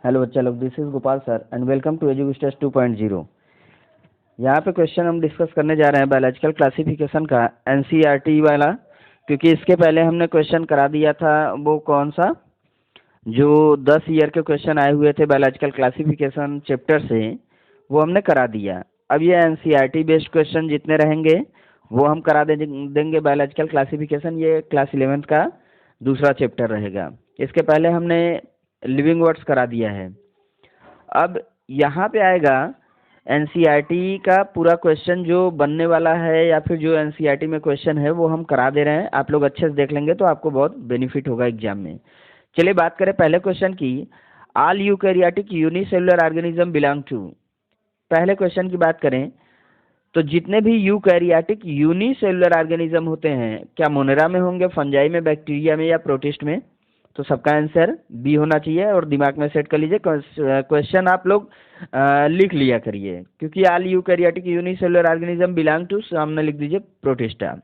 Hello बच्चा लोग, this is Gopal sir and welcome to educasters 2.0। यहाँ पे क्वेश्चन हम डिस्कस करने जा रहे हैं बायोलॉजिकल क्लासिफिकेशन का, एनसीईआरटी वाला। क्योंकि इसके पहले हमने क्वेश्चन करा दिया था, वो कौन सा, जो 10 ईयर के क्वेश्चन आए हुए थे बायोलॉजिकल क्लासिफिकेशन चैप्टर से, वो हमने करा दिया। अब ये एनसीईआरटी बेस्ड क्वेश्चन जितने रहेंगे वो हम करा देंगे बायोलॉजिकल क्लासिफिकेशन। ये क्लास 11th का दूसरा चैप्टर रहेगा। इसके पहले हमने लिविंग वर्ड्स करा दिया है। अब यहाँ पे आएगा एनसीईआरटी का पूरा क्वेश्चन जो बनने वाला है, या फिर जो एनसीईआरटी में क्वेश्चन है वो हम करा दे रहे हैं। आप लोग अच्छे से देख लेंगे तो आपको बहुत बेनिफिट होगा एग्जाम में। चलिए बात करें पहले क्वेश्चन की। All eukaryotic unicellular organism belong to. पहले क्वेश्चन की बात करें तो जितने भी यूकैरियोटिक यूनिसेलुलर ऑर्गेनिज्म होते हैं, क्या मोनेरा में होंगे, फंजाई में, बैक्टीरिया में, या प्रोटिस्ट में? तो सबका आंसर बी होना चाहिए और दिमाग में सेट कर लीजिए। क्वेश्चन आप लोग लिख लिया करिए, क्योंकि all eukaryotic unicellular organism belong to, सामने लिख दीजिए प्रोटिस्टा।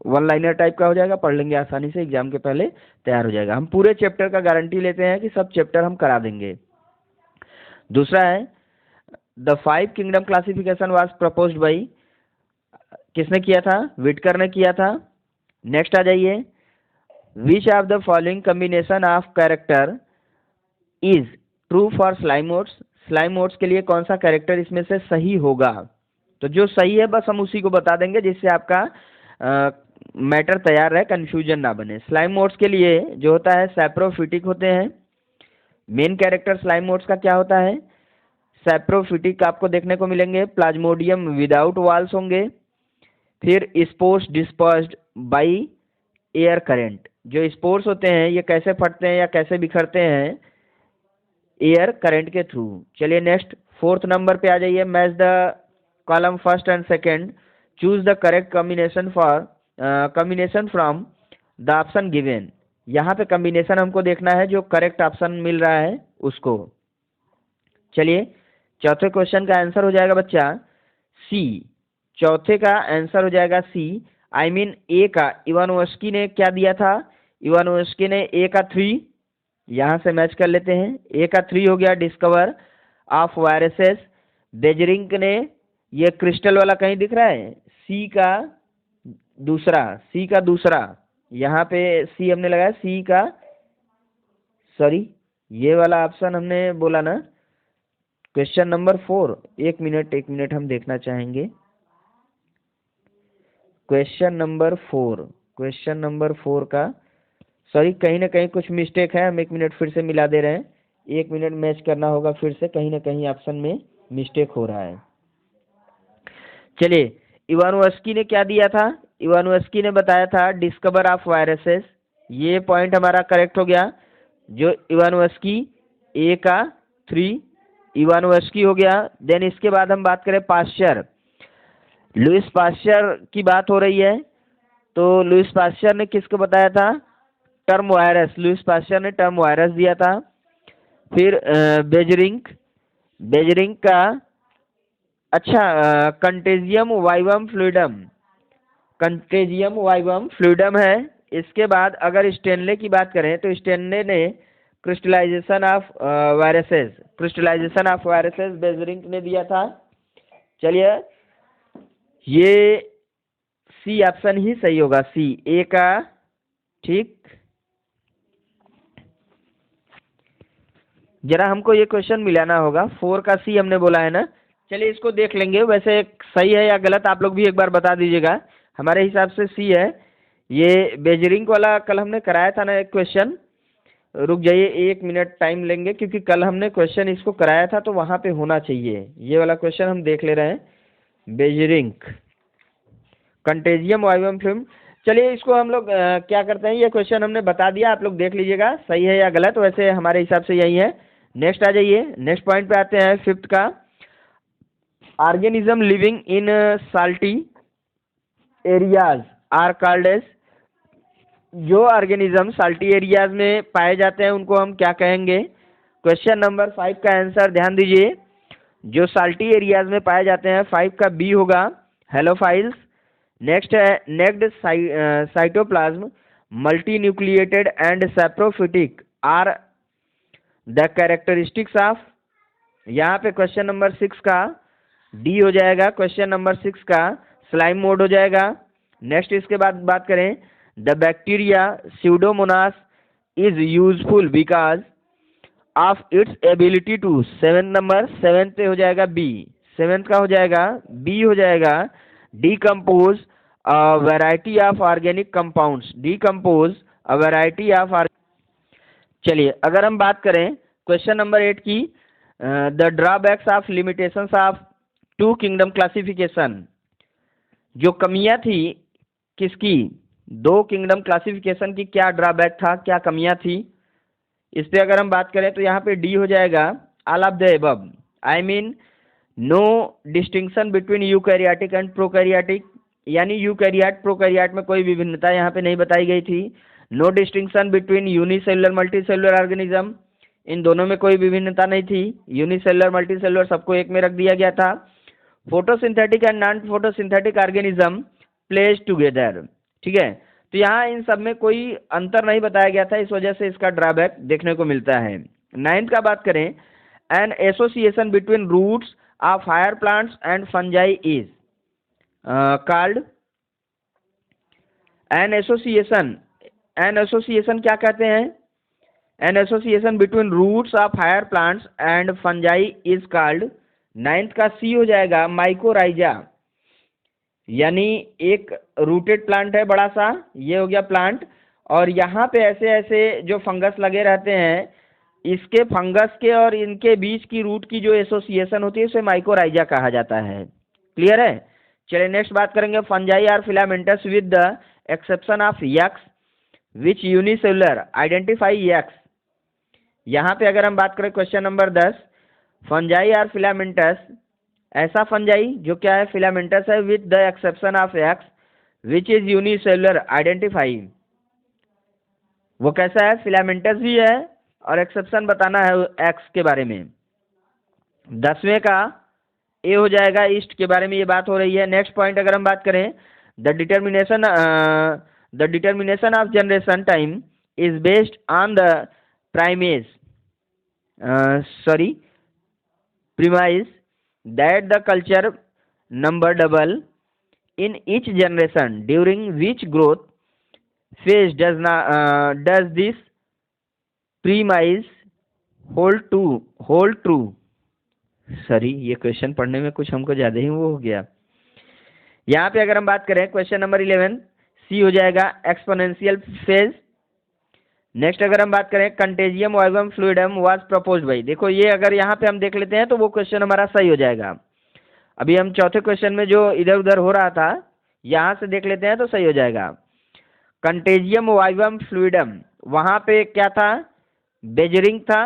वन लाइनर टाइप का हो जाएगा, पढ़ लेंगे आसानी से, एग्जाम के पहले तैयार हो जाएगा। हम पूरे चैप्टर का गारंटी लेते हैं कि सब चैप्टर हम करा देंगे। दूसरा है the 5 kingdom classification was proposed by, किसने किया था? विटकर ने किया था। नेक्स्ट आ जाइए, which of the following combination of character is true for slime moulds. Slime moulds के लिए कौन सा कैरेक्टर इसमें से सही होगा? तो जो सही है बस हम उसी को बता देंगे, जिससे आपका मैटर तैयार रहे, कंफ्यूजन ना बने। स्लाइमोट्स के लिए जो होता है सैप्रोफिटिक होते हैं। मेन कैरेक्टर स्लाइमोट्स का क्या होता है? सैप्रोफिटिक आपको देखने को मिलेंगे। प्लाज्मोडियम विदाउट वॉल्स होंगे। फिर spores dispersed by air current. जो स्पोर्स होते हैं ये कैसे फटते हैं या कैसे बिखरते हैं? एयर करंट के थ्रू। चलिए नेक्स्ट, फोर्थ नंबर पे आ जाइए। Match the column first and second, choose the correct combination from the option given. यहाँ पे कॉम्बिनेशन हमको देखना है, जो करेक्ट ऑप्शन मिल रहा है उसको। चलिए चौथे क्वेश्चन का आंसर हो जाएगा बच्चा सी। चौथे का आंसर हो जाएगा सी। आई मीन ए का, इवानोव्स्की ने क्या दिया था? इवानोव्स्की ने ए का 3, यहाँ से मैच कर लेते हैं। ए का 3 हो गया, डिस्कवर ऑफ वायरसेस। बेजरिंग ने, ये क्रिस्टल वाला कहीं दिख रहा है? सी का दूसरा, यहाँ पे सी हमने लगाया, सी का, सॉरी ये वाला ऑप्शन हमने बोला ना, क्वेश्चन नंबर 4। एक मिनट हम देखना चाहेंगे। क्वेश्चन नंबर 4 का, सॉरी कहीं ना कहीं कुछ मिस्टेक है, हम एक मिनट फिर से मिला दे रहे हैं। एक मिनट मैच करना होगा फिर से, कहीं ना कहीं ऑप्शन में मिस्टेक हो रहा है। चलिए, इवानोव्स्की ने क्या दिया था? इवानोव्स्की ने बताया था डिस्कवर ऑफ वायरसेस। ये पॉइंट हमारा करेक्ट हो गया। जो इवानोव्स्की, ए का 3 इवानोव्स्की हो गया। देन इसके बाद हम बात करें पास्चर। लुइस पास्चर की बात हो रही है, तो लुइस पास्चर ने किसको बताया था? Term virus. लुइस पास्चर ने टर्म वायरस दिया था। फिर बेजरिंग का, अच्छा, कंटेजियम वाइवम फ्लूइडम है। इसके बाद अगर स्टेनले की बात करें तो स्टेनले ने क्रिस्टलाइजेशन ऑफ वायरसेस बेजरिंग ने दिया था। चलिए, ये सी ऑप्शन ही सही होगा, सी, ए का, ठीक। जरा हमको ये क्वेश्चन मिलाना होगा। 4 का सी हमने बोला है ना। चलिए इसको देख लेंगे, वैसे सही है या गलत आप लोग भी एक बार बता दीजिएगा। हमारे हिसाब से सी है। ये बेजरिंग वाला कल हमने कराया था ना एक क्वेश्चन। रुक जाइए, एक मिनट टाइम लेंगे, क्योंकि कल हमने क्वेश्चन इसको कराया था तो वहाँ पे होना चाहिए। ये वाला क्वेश्चन हम देख ले रहे हैं। Beijerinck contagium vivum fluidum. चलिए इसको हम लोग क्या करते हैं, ये क्वेश्चन हमने बता दिया, आप लोग देख लीजिएगा सही है या गलत। वैसे हमारे हिसाब से यही है। नेक्स्ट आ जाइए, नेक्स्ट पॉइंट पे आते हैं, 5th का। Organism living in salty areas are called as. जो ऑर्गेनिज्म साल्टी एरियाज में पाए जाते हैं उनको हम क्या कहेंगे? क्वेश्चन नंबर 5 का आंसर ध्यान दीजिए। जो साल्टी एरियाज में पाए जाते हैं, 5 का बी होगा, हेलोफाइल्स। नेक्स्ट है naked cytoplasm, multi nucleated and saprophytic are the characteristics of, यहाँ पे क्वेश्चन नंबर 6 का डी हो जाएगा, क्वेश्चन नंबर 6 का स्लाइम मोड हो जाएगा। नेक्स्ट इसके बाद बात करें, the bacteria pseudomonas is useful because of its ability to, seventh पे हो जाएगा बी, सेवेंथ का हो जाएगा बी हो जाएगा, decompose a variety of organic compounds, decompose a variety of. चलिए अगर हम बात करें क्वेश्चन नंबर 8 की, the drawbacks of limitations of two kingdom classification, जो कमियां थी किसकी, दो किंगडम क्लासिफिकेशन की क्या ड्रॉबैक था, क्या कमियां थी, इस पे अगर हम बात करें तो यहाँ पे डी हो जाएगा all of the above, I mean no distinction between eukaryotic and prokaryotic, यानी यूकैरियोट प्रोकैरियोट में कोई विभिन्नता यहाँ पे नहीं बताई गई थी। No distinction between unicellular multicellular organism, इन दोनों में कोई विभिन्नता नहीं थी, यूनिसेलुलर मल्टीसेलुलर सबको एक में रख दिया गया था। Photosynthetic and non photosynthetic organism place together, ठीक है, तो यहाँ इन सब में कोई अंतर नहीं बताया गया था, इस वजह से इसका ड्रॉबैक देखने को मिलता है। 9th का बात करें, an association between roots of higher plants and fungi is called, an association, an association क्या कहते हैं, an association between roots of higher plants and fungi is called. 9th का सी हो जाएगा माइकोराइजा, यानी एक रूटेड प्लांट है बड़ा सा, ये हो गया प्लांट, और यहाँ पे ऐसे ऐसे जो फंगस लगे रहते हैं, इसके फंगस के और इनके बीच की रूट की जो एसोसिएशन होती है उसे माइकोराइजा कहा जाता है। क्लियर है। चलिए नेक्स्ट बात करेंगे, fungi are filamentous with the exception of X which unicellular, identify X. यहाँ पे अगर हम बात करें question number 10, fungi are filamentous, ऐसा फंजाई जो क्या है, फिलामेंटस है, with the exception of X which is unicellular, identify, वो कैसा है, फिलामेंटस भी है और एक्सेप्शन बताना है एक्स के बारे में। 10वें का ए हो जाएगा, ईस्ट के बारे में ये बात हो रही है। नेक्स्ट पॉइंट अगर हम बात करें, the determination of generation time is based on the primase, premise that the culture number double in each generation during which growth phase does this premise hold true। Sorry, ये question पढ़ने में कुछ हमको ज्यादा ही वो हो गया। यहाँ पे अगर हम बात करें क्वेश्चन नंबर 11, सी हो जाएगा एक्सपोनेंशियल फेज। नेक्स्ट अगर हम बात करें, contagium vivum fluidum was proposed by, देखो ये अगर यहाँ पे हम देख लेते हैं तो वो क्वेश्चन हमारा सही हो जाएगा। अभी हम चौथे क्वेश्चन में जो इधर उधर हो रहा था, यहाँ से देख लेते हैं तो सही हो जाएगा। कंटेजियम वाइवम फ्लूइडम, वहाँ पे क्या था, बेजरिंग था,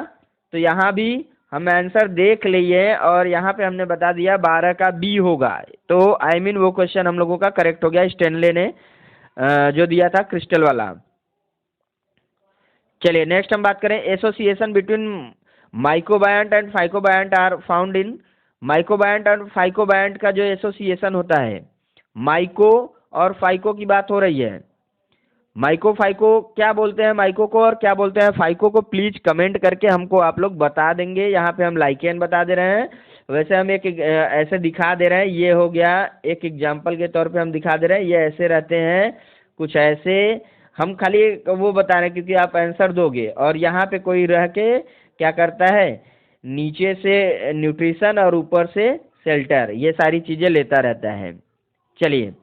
तो यहाँ भी हम आंसर देख लिए और यहाँ पे हमने बता दिया 12 का बी होगा, तो आई मीन वो क्वेश्चन हम लोगों का करेक्ट हो गया, स्टेनले ने जो दिया था क्रिस्टल वाला। चलिए नेक्स्ट हम बात करें, association between mycobiont and phycobiont are found in, mycobiont और फाइकोबायंट का जो एसोसिएशन होता है, माइको और फाइको की बात हो रही है, माइको फाइको क्या बोलते हैं, माइको को और क्या बोलते हैं फाइको को, प्लीज कमेंट करके हमको आप लोग बता देंगे। यहाँ पे हम लाइकेन बता दे रहे हैं, वैसे हम एक ऐसे दिखा दे रहे हैं, ये हो गया एक एग्जाम्पल के तौर पे हम दिखा दे रहे हैं, ये ऐसे रहते हैं कुछ ऐसे, हम खाली वो बता रहे हैं क्योंकि आप आंसर दोगे, और यहाँ पे कोई रह के क्या करता है, नीचे से न्यूट्रिशन और ऊपर से शेल्टर, ये सारी चीजें लेता रहता है। चलिए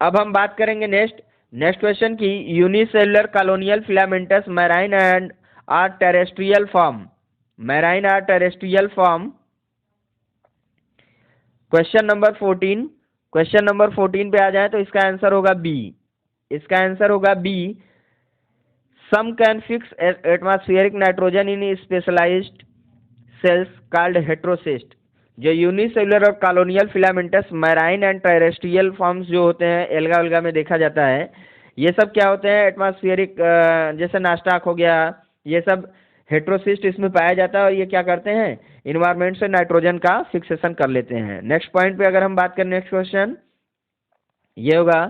अब हम बात करेंगे नेक्स्ट क्वेश्चन की, unicellular colonial filamentous marine and or terrestrial form, marine or terrestrial form. Question number 14, question number 14 पे आ जाए तो इसका आंसर होगा बी, इसका आंसर होगा B, some can fix atmospheric nitrogen in specialised cells called heterocyst. जो unicellular और colonial filamentous marine and terrestrial forms जो होते हैं, एल्गा उल्गा में देखा जाता है, ये सब क्या होते हैं, एटमॉस्फेरिक, जैसे नास्टाक हो गया, ये सब हेट्रोसिस्ट इसमें पाया जाता है, और ये क्या करते हैं, इन्वायरमेंट से नाइट्रोजन का फिक्सेशन कर लेते हैं। नेक्स्ट पॉइंट पे अगर हम बात करें, नेक्स्ट क्वेश्चन ये होगा,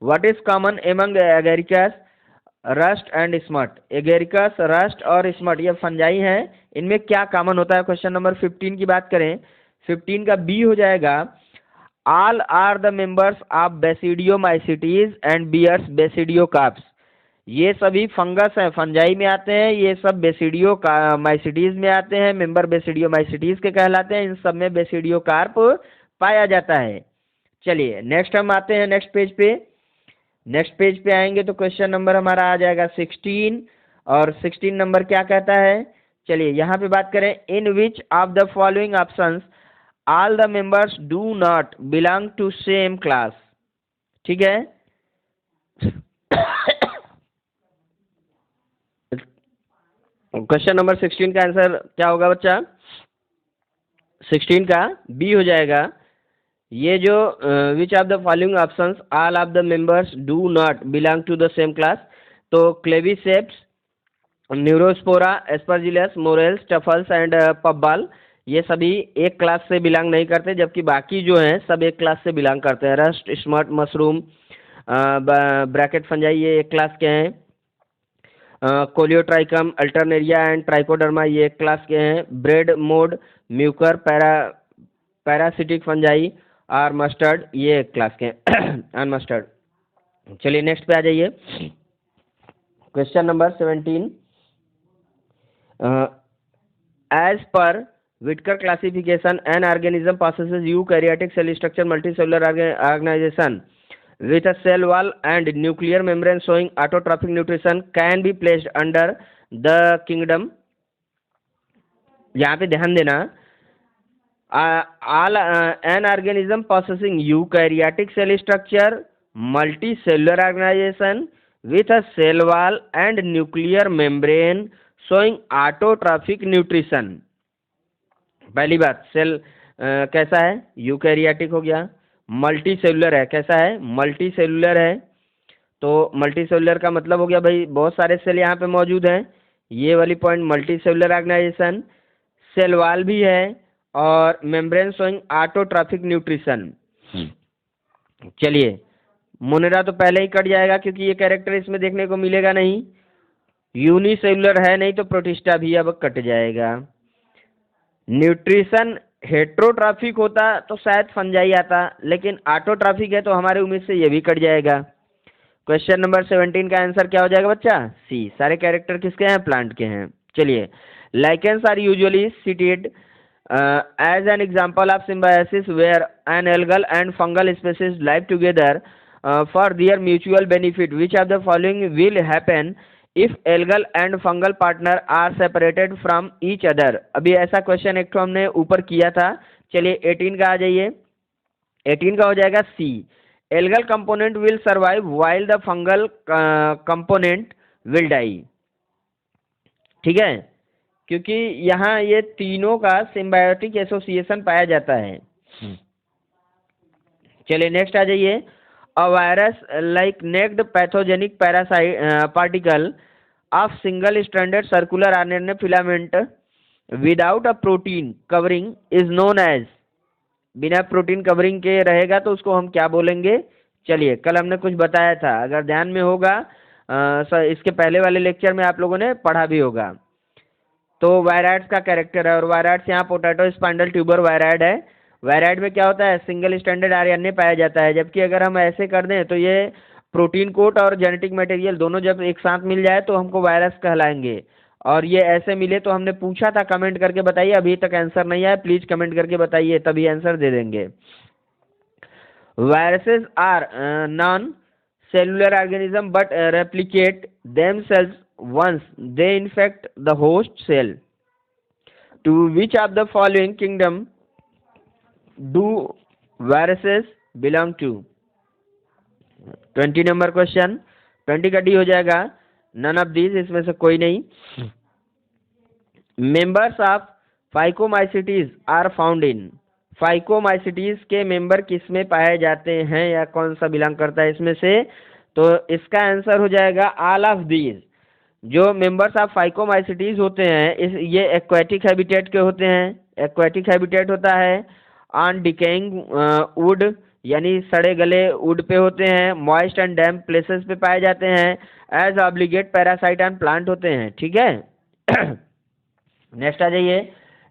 what is common among agaricus rust and smut, agaricus, rust और स्मट ये फंजाई हैं। इनमें क्या कॉमन होता है? क्वेश्चन नंबर 15 की बात करें, 15 का बी हो जाएगा, all are the members of basidiomycetes and bears basidiocarps. ये सभी फंगस हैं, फंजाई में आते हैं, ये सब बेसिडियो का माइसिटीज में आते हैं, मेंबर बेसिडियोमाइसिटीज के कहलाते हैं। इन सब में बेसिडियोकार्प पाया जाता है। चलिए नेक्स्ट हम आते हैं नेक्स्ट पेज पे। नेक्स्ट पेज पे आएंगे तो क्वेश्चन नंबर हमारा आ जाएगा 16, और 16 नंबर क्या कहता है? चलिए यहाँ पे बात करें, in which of the following options all the members do not belong to same class. ठीक है, क्वेश्चन नंबर 16 का आंसर क्या होगा बच्चा? 16 का बी हो जाएगा। ये जो which of the following options all of the members do not belong to the same class, तो claviceps, neurospora, aspergillus, morels, truffles and puffballs ये सभी एक क्लास से बिलोंग नहीं करते, जबकि बाकी जो हैं सब एक क्लास से बिलोंग करते हैं। Rust, smut, mushroom, bracket fungi ये एक क्लास के हैं। कोलियोट्राइकम, अल्टरनेरिया एंड ट्राइकोडर्मा ये एक क्लास के हैं। Bread, mode, Mucor, parasitic fungi और मस्टर्ड ये एक क्लास के हैं अनमस्टर्ड। चलिए नेक्स्ट पे आ जाइए, question number 17, as per Whittaker classification, an organism possesses eukaryotic cell structure, multicellular organization with a cell wall and nuclear membrane showing autotrophic nutrition can be placed under the kingdom। यहाँ पे ध्यान देना, all an organism possessing eukaryotic cell structure, multicellular organization with a cell wall and nuclear membrane showing autotrophic nutrition। पहली बात, cell कैसा है? Eukaryotic हो गया। मल्टी सेलुलर है, कैसा है? मल्टी सेलुलर है। तो मल्टी सेलुलर का मतलब हो गया भाई बहुत सारे सेल यहाँ पे मौजूद हैं, ये वाली point multi cellular organisation. Cell wall भी है और मेम्ब्रेन शोइंग ऑटोट्रॉफिक न्यूट्रिशन। चलिए, मोनेरा तो पहले ही कट जाएगा क्योंकि ये कैरेक्टर इसमें देखने को मिलेगा नहीं। यूनिसेलुलर है नहीं तो प्रोटिस्टा भी अब कट जाएगा। न्यूट्रिशन हेट्रोट्रॉफिक होता तो शायद फंजाई आता, लेकिन ऑटोट्रॉफिक है तो हमारे उम्मीद से ये भी कट जाएगा। क्वेश्चन नंबर 17 का आंसर क्या हो जाएगा बच्चा? सी। सारे कैरेक्टर किसके हैं? प्लांट के हैं। चलिए, lichens are usually cited as an example of symbiosis where an algal and fungal species live together for their mutual benefit. Which of the following will happen if algal and fungal partner are separated from each other. अभी ऐसा question एक तो हमने ऊपर किया था। चलिए 18 का आ जाइए, 18 का हो जाएगा C. Algal component will survive while the fungal component will die. ठीक है, क्योंकि यहाँ ये तीनों का सिम्बायोटिक एसोसिएशन पाया जाता है। चलिए नेक्स्ट आ जाइए, a virus like naked pathogenic parasite particle of single stranded circular RNA filament without a protein covering is known as। बिना प्रोटीन कवरिंग के रहेगा तो उसको हम क्या बोलेंगे? चलिए, कल हमने कुछ बताया था, अगर ध्यान में होगा इसके पहले वाले लेक्चर में आप लोगों ने पढ़ा भी होगा। तो वायराइड्स का कैरेक्टर है, और वायराइड्स यहाँ पोटैटो स्पाइंडल ट्यूबर वायराइड है। वायराइड में क्या होता है? सिंगल स्टैंडर्ड आरएनए पाया जाता है, जबकि अगर हम ऐसे कर दें तो ये प्रोटीन कोट और जेनेटिक मटेरियल दोनों जब एक साथ मिल जाए तो हमको वायरस कहलाएंगे। और ये ऐसे मिले तो हमने पूछा था, कमेंट करके बताइए। अभी तक आंसर नहीं आया, प्लीज कमेंट करके बताइए, तभी आंसर दे देंगे। Viruses are non cellular organism but replicate themselves once they infect the host cell. To which of the following kingdom do viruses belong to? 20 number question, 20 का डी हो जाएगा नन ऑफ दीज, इसमें से कोई नहीं। Members of phycomycetes are found in. Phycomycetes के member किस में पाए जाते हैं या कौन सा बिलोंग करता है इसमें से? तो इसका आंसर हो जाएगा ऑल ऑफ दीज। जो मेंबर्स ऑफ फाइकोमाइसिटीज होते हैं ये एक्वेटिक हैबिटेट के होते हैं। एक्वेटिक हैबिटेट होता है ऑन डिकेइंग वुड, यानी सड़े गले वुड पे होते हैं, मॉइस्ट एंड डैम्प प्लेसेस पे पाए जाते हैं, as obligate parasite and plant होते हैं, ठीक है। नेक्स्ट आ जाइए,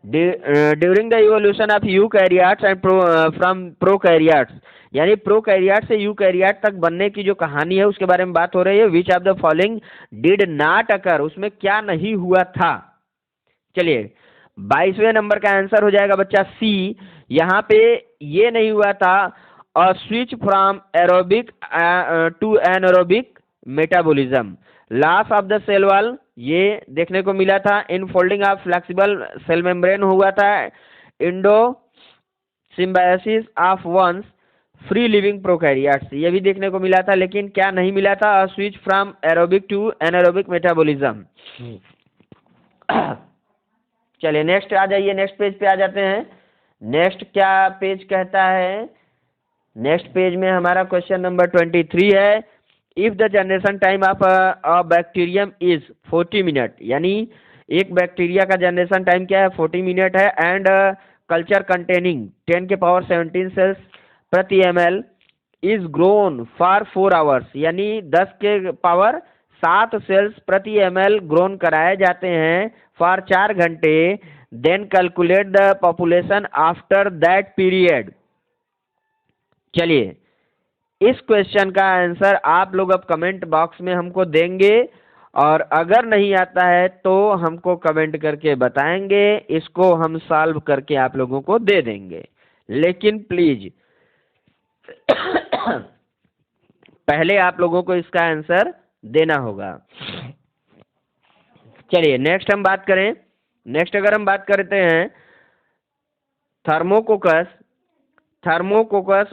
during the evolution of eukaryotes and from prokaryotes, यानी प्रोकैरियोट से यूकैरियोट तक बनने की जो कहानी है उसके बारे में बात हो रही है। विच of the following did not occur, उसमें क्या नहीं हुआ था। चलिए 22वें नंबर का आंसर हो जाएगा बच्चा सी। यहाँ पे ये नहीं हुआ था, और switch from aerobic to anaerobic metabolism, loss of the cell wall ये देखने को मिला था, infolding of flexible cell membrane हुआ था, endosymbiosis of once free living prokaryotes ये भी देखने को मिला था, लेकिन क्या नहीं मिला था, switch from aerobic to anaerobic metabolism. चलिए नेक्स्ट आ जाइए, नेक्स्ट पेज पे आ जाते हैं। नेक्स्ट क्या पेज कहता है, नेक्स्ट पेज में हमारा क्वेश्चन नंबर 23 है। If the generation time of a bacterium is 40 minute, यानी एक बैक्टीरिया का जनरेशन टाइम क्या है 40 मिनट है, एंड कल्चर कंटेनिंग 10 के पावर 17 सेल्स प्रति ml is grown for 4 hours, यानी 10 के पावर 7 सेल्स प्रति ml ग्रोन कराए जाते हैं फॉर 4 घंटे, then calculate the population after that period. चलिए इस क्वेश्चन का आंसर आप लोग अब कमेंट बॉक्स में हमको देंगे, और अगर नहीं आता है तो हमको कमेंट करके बताएंगे, इसको हम सॉल्व करके आप लोगों को दे देंगे। लेकिन प्लीज पहले आप लोगों को इसका आंसर देना होगा। चलिए नेक्स्ट हम बात करें, नेक्स्ट अगर हम बात करते हैं थर्मोकोकस,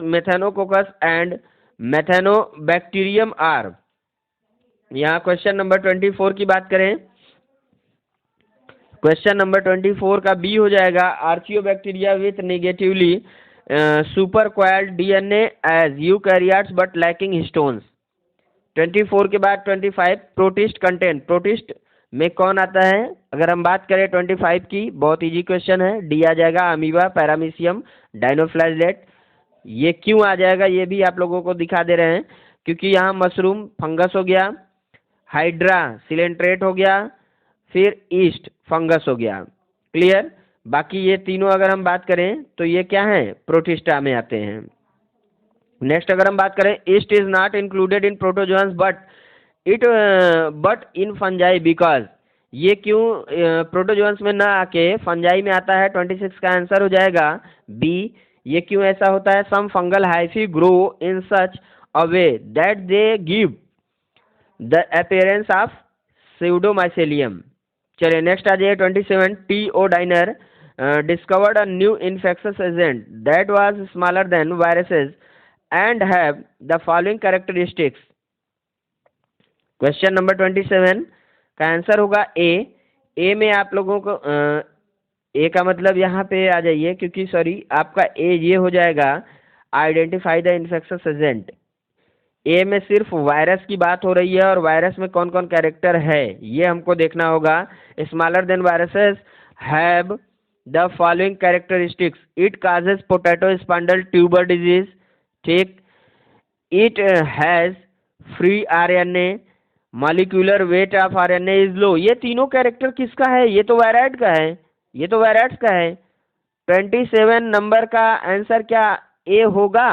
मेथेनोकोकस एंड मेथेनोबैक्टीरियम आर। यहाँ क्वेश्चन नंबर 24 की बात करें, क्वेश्चन नंबर 24 का बी हो जाएगा, archaebacteria with negatively supercoiled DNA as eukaryotes but lacking histones. 24 के बाद 25 प्रोटिस्ट कंटेंट, प्रोटिस्ट में कौन आता है। अगर हम बात करें 25 की, बहुत इजी क्वेश्चन है, डी आ जाएगा, अमीबा, पैरामीशियम, डाइनोफ्लैजेलेट। ये क्यों आ जाएगा ये भी आप लोगों को दिखा दे रहे हैं, क्योंकि यहाँ मशरूम फंगस हो गया, हाइड्रा सिलेंट्रेट हो गया, फिर ईस्ट फंगस हो गया, क्लियर। बाकी ये तीनों अगर हम बात करें तो ये क्या है, प्रोटिस्टा में आते हैं। नेक्स्ट अगर हम बात करें, east is not included in protozoans but in fungi because, ये क्यों प्रोटोजोअन्स में ना आके फंजाई में आता है। 26 का आंसर हो जाएगा बी। ये क्यों ऐसा होता है, some fungal hyphae grow in such a way that they give the appearance of pseudomycelium. चलिए नेक्स्ट आ जाइए 27, T O. Diener discovered a new infectious agent that was smaller than viruses and have the following characteristics। Question number 27 का answer होगा ए। ए में आप लोगों को ए का मतलब यहाँ पे आ जाइए, क्योंकि सॉरी आपका ए ये हो जाएगा आइडेंटिफाई द इन्फेक्शियस एजेंट। ए में सिर्फ वायरस की बात हो रही है, और वायरस में कौन कौन कैरेक्टर है ये हमको देखना होगा। Smaller than viruses, have the following characteristics, it causes potato spindle tuber disease, ठीक, it has free RNA, molecular weight of RNA is low. ये तीनों कैरेक्टर किसका है, ये तो वायराइड का है, ये तो वायराइड्स का है। 27 नंबर का आंसर क्या ए होगा,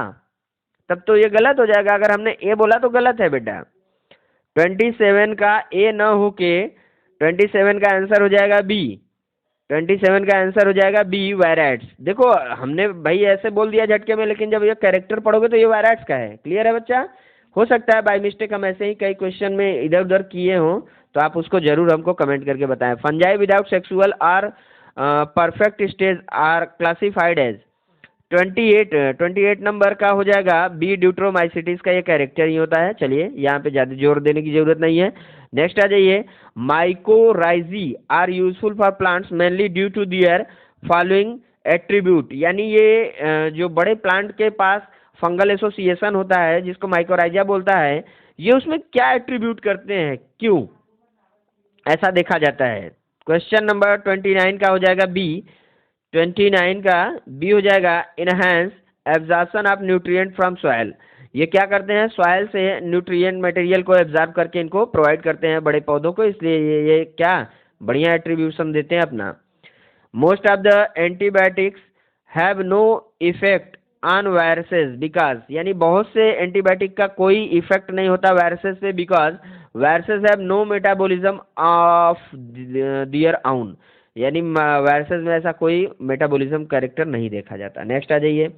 तब तो ये गलत हो जाएगा। अगर हमने ए बोला तो गलत है बेटा। 27 का ए न हो के 27 का आंसर हो जाएगा बी। 27 का आंसर हो जाएगा बी, वायराइड्स। देखो हमने भाई ऐसे बोल दिया झटके में, लेकिन जब ये कैरेक्टर पढ़ोगे तो ये वायराइड्स का है। क्लियर है बच्चा। हो सकता है बाय मिस्टेक हम ऐसे ही कई क्वेश्चन में इधर उधर किए हों, तो आप उसको जरूर हमको कमेंट करके बताएं। Fungi without sexual or perfect stage are classified as. 28 number का हो जाएगा बी, ड्यूट्रोमाइसिटिस का ये कैरेक्टर ही होता है। चलिए यहाँ पे ज्यादा जोर देने की जरूरत नहीं है। नेक्स्ट आ जाइए, mycorrhizae are useful for plants mainly due to their following attribute, यानी ये जो बड़े प्लांट के पास फंगल एसोसिएशन होता है जिसको माइकोराइजा बोलता है, ये उसमें क्या एट्रीब्यूट करते हैं, क्यों ऐसा देखा जाता है। क्वेश्चन नंबर 29 का हो जाएगा बी। 29 का बी हो जाएगा, enhance absorption of nutrient from soil, ये क्या करते हैं, सॉइल से न्यूट्रिएंट मटेरियल को एब्जॉर्ब करके इनको प्रोवाइड करते हैं बड़े पौधों को, इसलिए ये क्या बढ़िया एट्रीब्यूशन देते हैं अपना। Most of the antibiotics have no effect on viruses because, यानी बहुत से एंटीबायोटिक का कोई इफेक्ट नहीं होता वायरसेस पे, because viruses have no metabolism of their own, यानी वायरसेस में ऐसा कोई मेटाबॉलिज्म कैरेक्टर नहीं देखा जाता। नेक्स्ट आ जाइए।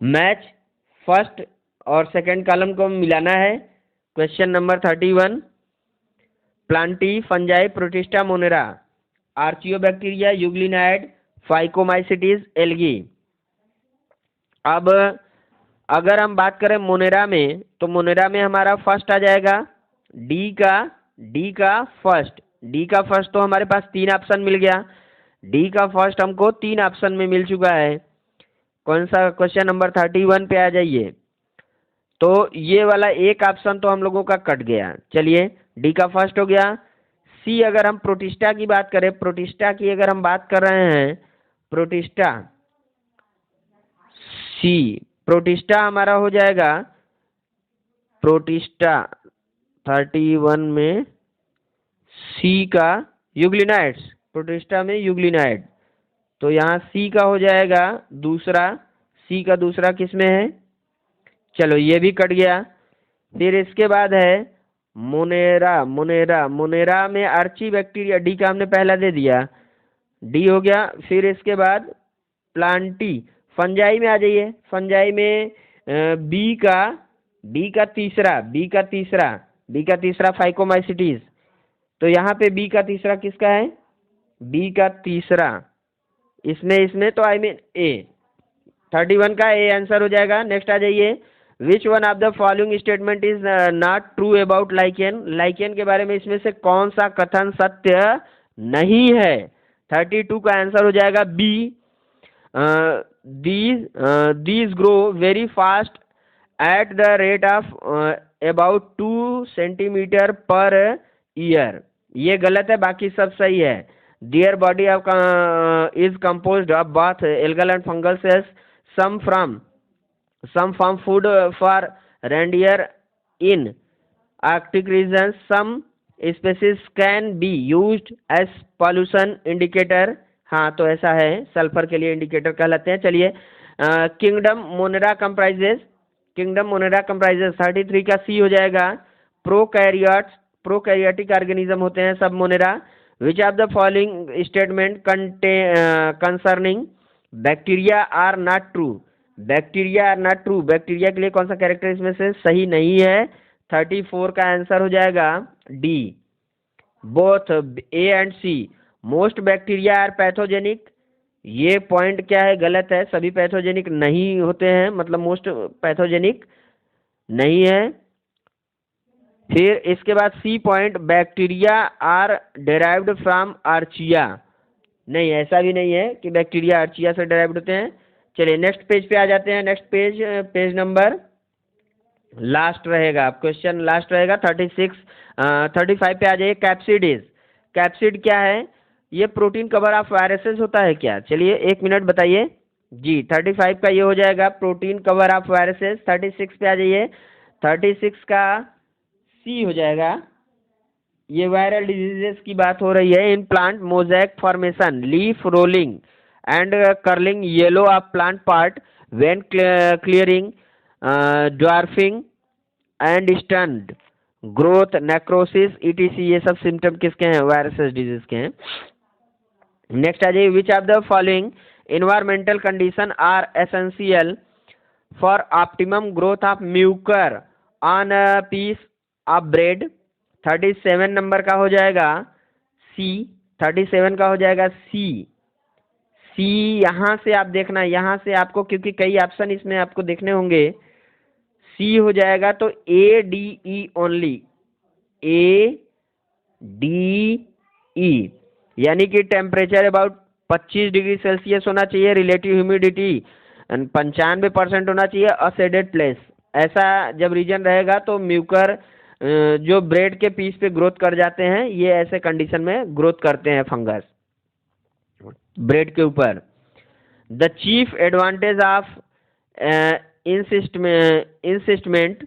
मैच फर्स्ट और सेकंड कॉलम को मिलाना है। Question number 31, plantae, fungi, protista, monera, archaebacteria, euglenoid, phycomycetes, algae. अब अगर हम बात करें मोनेरा में, तो मोनेरा में हमारा फर्स्ट आ जाएगा डी का फर्स्ट, तो हमारे पास 3 ऑप्शन मिल गया। डी का फर्स्ट हमको 3 ऑप्शन में मिल चुका है। कौन सा, क्वेश्चन नंबर 31 पे आ जाइए। तो ये वाला एक ऑप्शन तो हम लोगों का कट गया। चलिए, डी का फर्स्ट हो गया। सी, अगर हम प्रोटिस्टा की बात करें, प्रोटिस्टा की अगर हम बात कर रहे हैं, प्रोटिस्टा सी, प्रोटिस्टा हमारा हो जाएगा, प्रोटिस्टा 31 में सी का यूग्लिनाइड्स, प्रोटिस्टा में यूग्लिनाइड, तो यहाँ सी का हो जाएगा दूसरा। सी का दूसरा किस में है, चलो ये भी कट गया। फिर इसके बाद है मोनेरा में आर्ची बैक्टीरिया, डी का हमने पहला दे दिया, डी हो गया। फिर इसके बाद प्लांटी, फंजाई में आ जाइए। फंजाई में बी का तीसरा फाइकोमाइसिटीज, तो यहाँ पे बी का तीसरा किसका है, बी का तीसरा, इसमें तो आई मीन ए, 31 का ए आंसर हो जाएगा। नेक्स्ट आ जाइए। Which one of the following statement is not true about lichen, lichen के बारे में इसमें से कौन सा कथन सत्य नहीं है। 32 का आंसर हो जाएगा B, these grow very fast at the rate of about 2 centimetre per year, ये गलत है, बाकी सब सही है। Their body of is composed of both algal and fungal cells, some from food for reindeer in Arctic regions, some species can be used as pollution indicator, हाँ तो ऐसा है, सल्फर के लिए इंडिकेटर कहलाते हैं। चलिए, किंगडम मोनेरा कंप्राइजेस 33 का सी हो जाएगा, प्रोकैरियोटिक ऑर्गेनिज्म होते हैं सब monera. Which of the following statement concerning bacteria are not true, bacteria के लिए कौन सा कैरेक्टर इसमें से सही नहीं है। 34 का आंसर हो जाएगा D, both A and C. Most bacteria are pathogenic, ये पॉइंट क्या है, गलत है, सभी पैथोजेनिक नहीं होते हैं, मतलब मोस्ट पैथोजेनिक नहीं है। फिर इसके बाद C point, bacteria are derived from archaea, नहीं ऐसा भी नहीं है कि बैक्टीरिया आर्चिया से डेराइव्ड होते हैं। चलिए नेक्स्ट पेज पे आ जाते हैं। नेक्स्ट पेज नंबर लास्ट रहेगा, क्वेश्चन लास्ट रहेगा 35 पे आ जाइए। कैप्सिड क्या है, ये प्रोटीन कवर ऑफ वायरसेस होता है क्या, चलिए 1 मिनट बताइए जी। 35 का ये हो जाएगा प्रोटीन कवर ऑफ वायरसेस। 36 पे आ जाइए। 36 का सी हो जाएगा, ये वायरल डिजीजेस की बात हो रही है। In plant mosaic formation, leaf rolling and curling yellow of plant part when clearing, dwarfing and stunned growth, necrosis etc, ये सब सिम्टम किसके हैं, वायरसेस डिजीज के हैं। नेक्स्ट आ जाइए। Which of the following environmental condition are essential for optimum growth of mucor on piece of bread. 37 number का हो जाएगा सी, 37 का हो जाएगा सी। यहाँ से आप देखना, यहाँ से आपको, क्योंकि कई ऑप्शन इसमें आपको देखने होंगे, सी हो जाएगा तो A D E only, A D E, यानी कि टेम्परेचर अबाउट 25 डिग्री सेल्सियस होना चाहिए, रिलेटिव ह्यूमिडिटी 95% होना चाहिए, असेडेड प्लेस। ऐसा जब रीजन रहेगा तो म्यूकर जो ब्रेड के पीस पे ग्रोथ कर जाते हैं, ये ऐसे कंडीशन में ग्रोथ करते हैं फंगस। ब्रेड के ऊपर। The chief advantage of encystment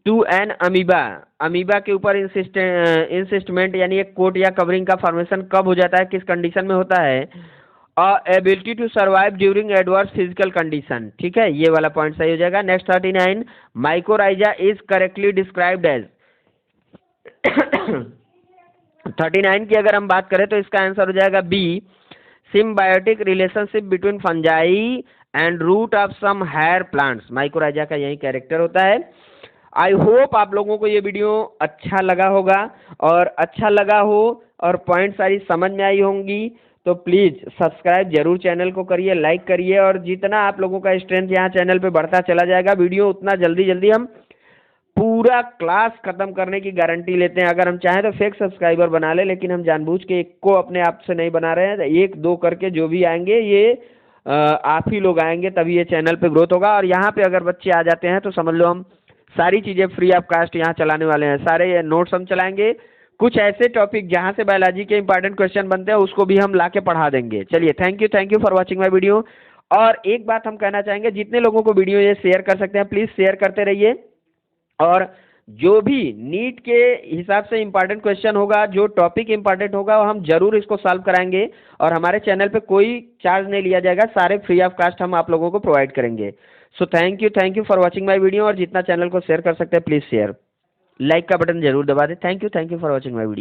to an amoeba, amoeba के ऊपर इंसिस्टमेंट यानी एक कोट या कवरिंग का फॉर्मेशन कब हो जाता है, किस कंडीशन में होता है? Ability to survive during adverse physical condition. ठीक है, ये वाला पॉइंट सही हो जाएगा। Next 39, mycorrhiza is correctly described as. 39 की अगर हम बात करें तो इसका आंसर हो जाएगा B, symbiotic relationship between fungi and root of some higher plants. Mycorrhiza का यही कैरेक्टर होता है। आई होप आप लोगों को ये वीडियो अच्छा लगा होगा, और अच्छा लगा हो और पॉइंट सारी समझ में आई होंगी तो प्लीज़ सब्सक्राइब जरूर चैनल को करिए, लाइक करिए, और जितना आप लोगों का स्ट्रेंथ यहाँ चैनल पे बढ़ता चला जाएगा वीडियो, उतना जल्दी जल्दी हम पूरा क्लास खत्म करने की गारंटी लेते हैं। अगर हम चाहें तो फेक सब्सक्राइबर बना ले, लेकिन हम जानबूझ के एक को अपने आप से नहीं बना रहे हैं। एक दो करके जो भी आएंगे ये आप ही लोग आएंगे, तभी ये चैनल पे ग्रोथ होगा। और यहाँ पे अगर बच्चे आ जाते हैं तो समझ लो हम सारी चीज़ें फ्री ऑफ कास्ट यहाँ चलाने वाले हैं। सारे नोट्स हम चलाएंगे, कुछ ऐसे टॉपिक जहाँ से बायोलॉजी के इंपॉर्टेंट क्वेश्चन बनते हैं उसको भी हम ला के पढ़ा देंगे। चलिए, thank you for watching my video. और एक बात हम कहना चाहेंगे, जितने लोगों को वीडियो ये शेयर कर सकते हैं प्लीज़ शेयर करते रहिए। और जो भी नीट के हिसाब से इंपॉर्टेंट क्वेश्चन होगा, जो टॉपिक इंपॉर्टेंट होगा, वो हम जरूर इसको सॉल्व कराएंगे, और हमारे चैनल पे कोई चार्ज नहीं लिया जाएगा, सारे फ्री ऑफ कास्ट हम आप लोगों को प्रोवाइड करेंगे। So thank you for watching my video. और जितना चैनल को शेयर कर सकते हैं प्लीज़ शेयर, लाइक का बटन जरूर दबा दें। Thank you for watching my video.